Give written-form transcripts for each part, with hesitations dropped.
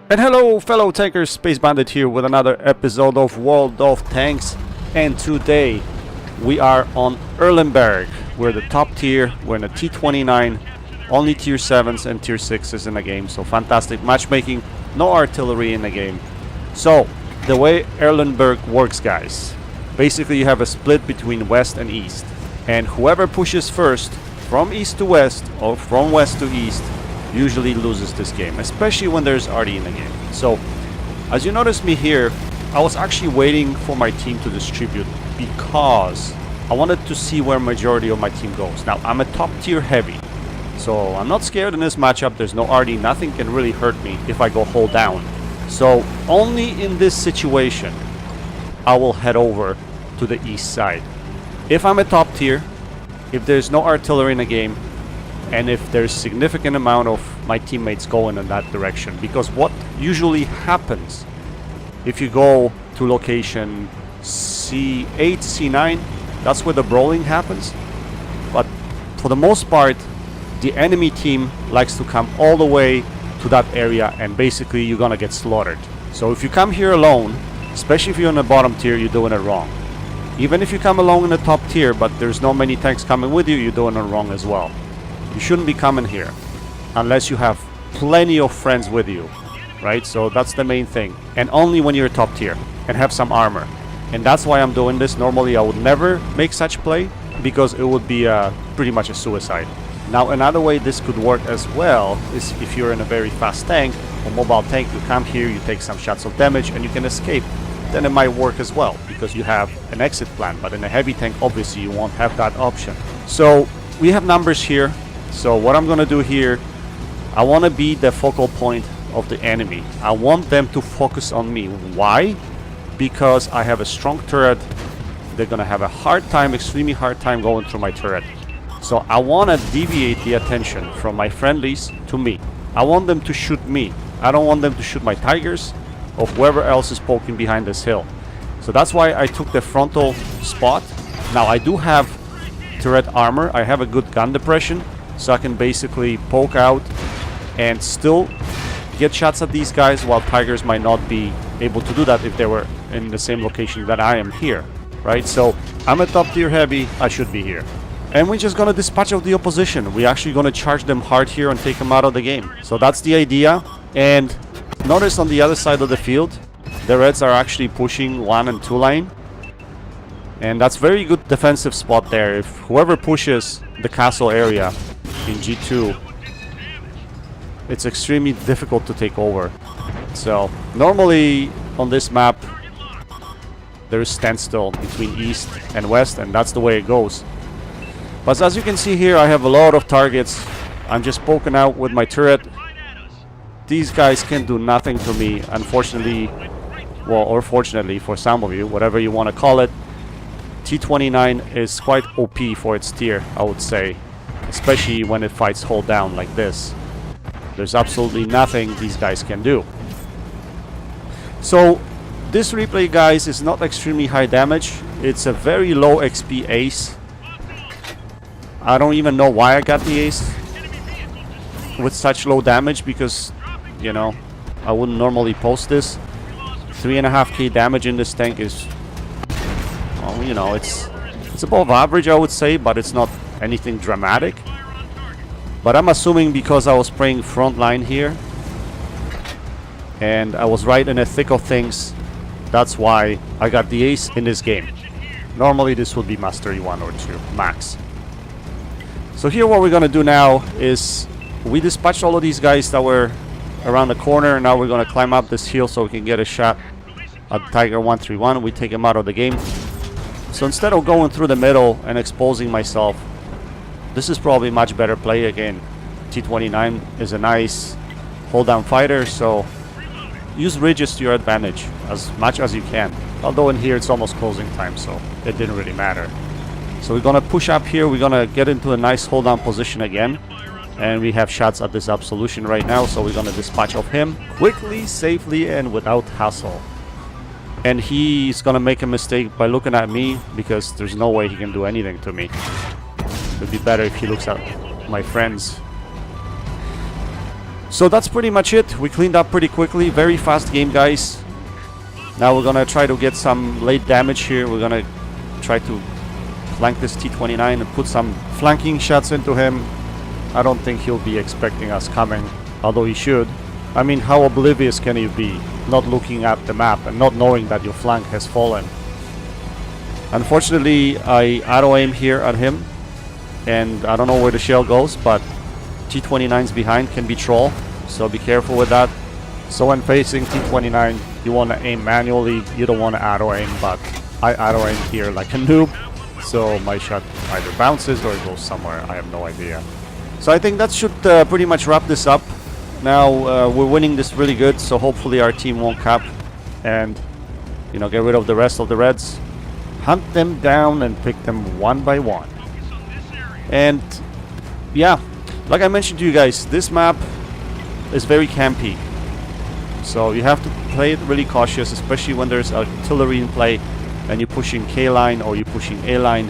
And hello fellow tankers, Space Bandit here with another episode of World of Tanks. And today we are on Erlenberg. We're the top tier, we're in a T29, only tier 7s and tier 6s in the game. So fantastic matchmaking, no artillery in the game. So the way Erlenberg works, guys, basically you have a split between west and east. And whoever pushes first from east to west or from west to east usually loses this game, especially when there's RD in the game. So as you notice me here, I was actually waiting for my team to distribute because I wanted to see where majority of my team goes. Now I'm a top tier heavy, so I'm not scared in this matchup. There's no RD, nothing can really hurt me if I go hold down. So only in this situation I will head over to the east side. If I'm a top tier, if there's no artillery in the game, and if there's significant amount of my teammates going in that direction. Because what usually happens if you go to location C8, C9, that's where the brawling happens. But for the most part, the enemy team likes to come all the way to that area, and basically you're gonna get slaughtered. So if you come here alone, especially if you're in the bottom tier, you're doing it wrong. Even if you come along in the top tier but there's not many tanks coming with you, you're doing it wrong as well. You shouldn't be coming here unless you have plenty of friends with you, right? So that's the main thing. And only when you're top tier and have some armor. And that's why I'm doing this. Normally I would never make such play because it would be pretty much a suicide. Now another way this could work as well is if you're in a very fast tank or mobile tank, you come here, you take some shots of damage and you can escape. Then it might work as well because you have an exit plan. But in a heavy tank, obviously you won't have that option. So we have numbers here. So what I'm gonna do here, I want to be the focal point of the enemy. I want them to focus on me. Why? Because I have a strong turret. They're gonna have a hard time, extremely hard time going through my turret. So I want to deviate the attention from my friendlies to me. I want them to shoot me. I don't want them to shoot my tigers or whoever else is poking behind this hill. So that's why I took the frontal spot. Now I do have turret armor. I have a good gun depression. So I can basically poke out and still get shots at these guys, while tigers might not be able to do that if they were in the same location that I am here, right? So I'm a top tier heavy, I should be here. And we're just gonna dispatch of the opposition. We're actually gonna charge them hard here and take them out of the game. So that's the idea. And notice on the other side of the field, the Reds are actually pushing 1 and 2 line. And that's very good defensive spot there. If whoever pushes the castle area in G2, it's extremely difficult to take over. So normally on this map there is standstill between east and west, and that's the way it goes. But as you can see here, I have a lot of targets. I'm just poking out with my turret. These guys can do nothing to me, unfortunately. Well, or fortunately for some of you, whatever you want to call it. T29 is quite OP for its tier, I would say. Especially when it fights hold down like this. There's absolutely nothing these guys can do. So this replay, guys, is not extremely high damage. It's a very low XP ace. I don't even know why I got the ace with such low damage, because, you know, I wouldn't normally post this. 3.5k damage in this tank is, well, you know, it's above average, I would say, but it's not anything dramatic. But I'm assuming because I was playing front line here and I was right in the thick of things, that's why I got the ace in this game. Normally this would be mastery 1 or 2 max. So here what we're gonna do now is we dispatched all of these guys that were around the corner. Now we're gonna climb up this hill so we can get a shot at Tiger 131. We take him out of the game. So instead of going through the middle and exposing myself, this is probably much better play. Again, T29 is a nice hold down fighter, so use ridges to your advantage as much as you can. Although in here it's almost closing time, so it didn't really matter. So we're gonna push up here, we're gonna get into a nice hold down position again. And we have shots at this absolution right now, so we're gonna dispatch of him quickly, safely, and without hassle. And he's gonna make a mistake by looking at me, because there's no way he can do anything to me. It would be better if he looks at my friends. So that's pretty much it. We cleaned up pretty quickly. Very fast game, guys. Now we're gonna try to get some late damage here. We're gonna try to flank this T29 and put some flanking shots into him. I don't think he'll be expecting us coming, although he should. I mean, how oblivious can you be, not looking at the map and not knowing that your flank has fallen? Unfortunately, I auto-aim here at him, and I don't know where the shell goes, but T29's behind can be troll, so be careful with that. So when facing T29, you want to aim manually, you don't want to auto-aim, but I auto-aim here like a noob, so my shot either bounces or it goes somewhere, I have no idea. So I think that should pretty much wrap this up. Now we're winning this really good, so hopefully our team won't cap and, you know, get rid of the rest of the Reds. Hunt them down and pick them one by one. And yeah, like I mentioned to you guys, this map is very campy. So you have to play it really cautious, especially when there's artillery in play and you're pushing K line or you're pushing A line.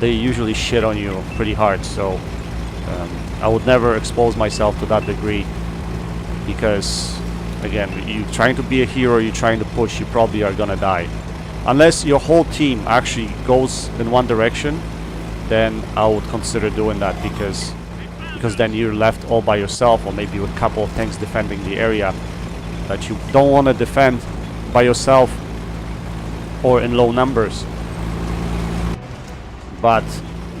They usually shit on you pretty hard. So I would never expose myself to that degree, because again, you trying to be a hero, you're trying to push, you probably are gonna die. Unless your whole team actually goes in one direction, then I would consider doing that, because then you're left all by yourself, or maybe with a couple of tanks defending the area that you don't want to defend by yourself or in low numbers. But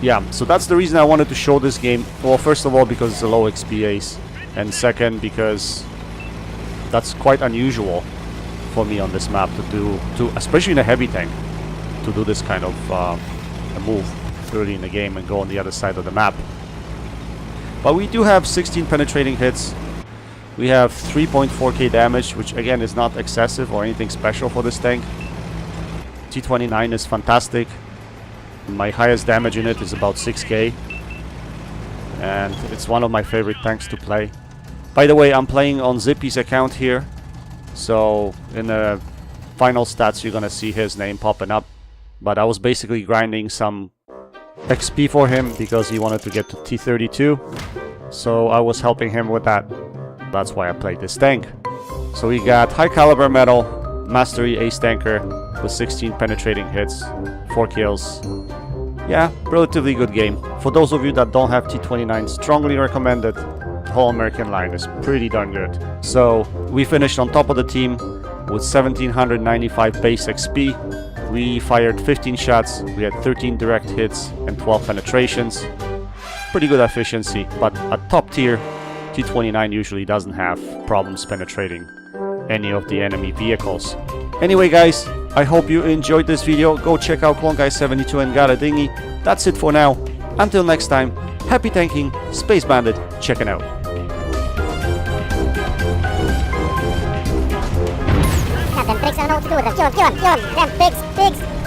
yeah, so that's the reason I wanted to show this game. Well, first of all, because it's a low XP ace, and second, because that's quite unusual for me on this map to especially in a heavy tank, to do this kind of a move early in the game and go on the other side of the map. But we do have 16 penetrating hits. We have 3.4k damage, which again is not excessive or anything special for this tank. T29 is fantastic. My highest damage in it is about 6k. And it's one of my favorite tanks to play. By the way, I'm playing on Zippy's account here. So in the final stats, you're gonna see his name popping up. But I was basically grinding some XP for him because he wanted to get to T32. So I was helping him with that. That's why I played this tank. So we got high caliber metal, mastery ace tanker with 16 penetrating hits, 4 kills. Yeah, relatively good game. For those of you that don't have T29, strongly recommended. The whole American line is pretty darn good. So we finished on top of the team with 1795 base XP. We fired 15 shots, we had 13 direct hits and 12 penetrations. Pretty good efficiency, but at top tier, T29 usually doesn't have problems penetrating any of the enemy vehicles. Anyway guys, I hope you enjoyed this video. Go check out CloneGuy72 and Got a Dinghy. That's it for now. Until next time, happy tanking, Space Bandit checking out. Them pigs, I don't know what to do with them. Kill him, them pigs.